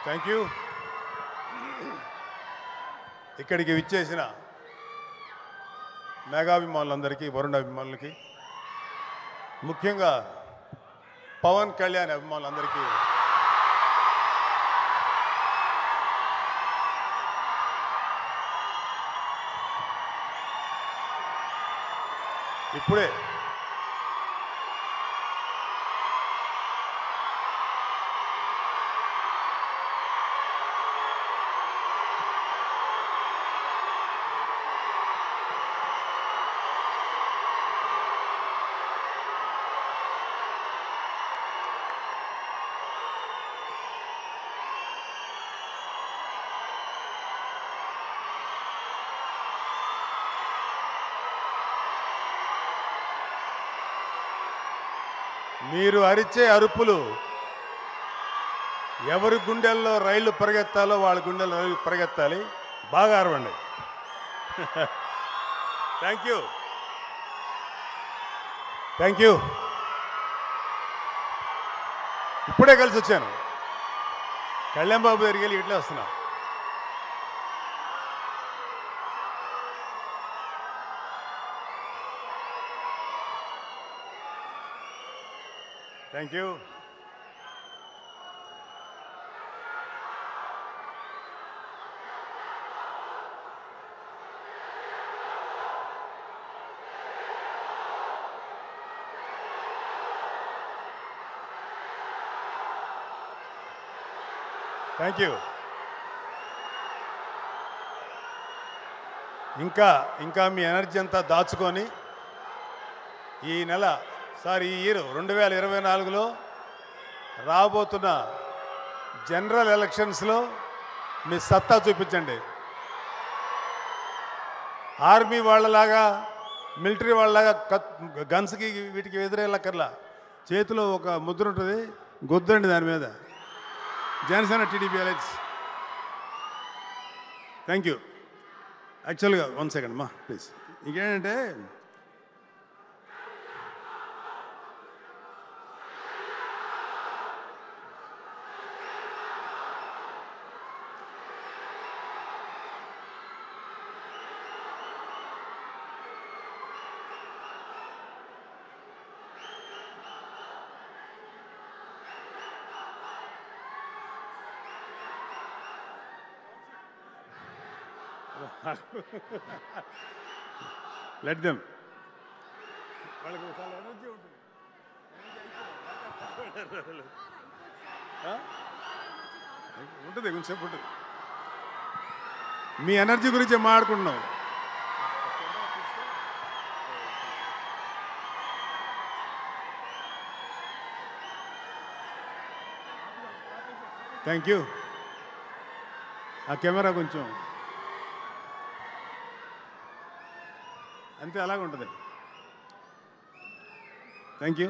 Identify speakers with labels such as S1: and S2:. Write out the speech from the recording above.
S1: Thank you. ఇక్కడికి విచ్చేసిన మెగాభిమానులందరికీ, వరుణ్ అభిమానులకి, ముఖ్యంగా పవన్ కళ్యాణ్ అభిమానులందరికీ ఇప్పుడే మీరు అరిచే అరుపులు ఎవరి గుండెల్లో రైళ్లు పరిగెత్తాలో వాళ్ళ గుండెల్లో రైళ్లు పరిగెత్తాలి. బాగా అరవండి. Thank you. Thank you. ఇప్పుడే కలిసి వచ్చాను. కళ్యాణ్ బాబు దగ్గరికి వెళ్ళి ఇట్లే వస్తున్నా. Thank you. Thank you. ఇంకా మీ ఎనర్జీ అంతా దాచుకొని ఈ నెల ఈ ఇయర్ 2024లో రాబోతున్న జనరల్ ఎలక్షన్స్లో మీ సత్తా చూపించండి. ఆర్మీ వాళ్ళలాగా, మిలిటరీ వాళ్ళలాగా గన్స్కి వీటికి ఎదురేళ్ళకర్లా. చేతిలో ఒక ముద్ర ఉంటుంది, గుద్దండి దాని మీద. Janasena TDP alliance. Thank you. యాక్చువల్గా 1 సెకండ్ అమ్మా ప్లీజ్. ఇంకేంటంటే లెట్ దెమ్. వాళ్ళకి చాలా ఎనర్జీ ఉంటుంది. ఉంటుంది కొంచెంసేపు ఉంటుంది. మీ ఎనర్జీ గురించి మాట్లాడుకుంటున్నాం. Thank you. ఆ కెమెరా కొంచెం అంతే అలాగే ఉంటుంది. Thank you.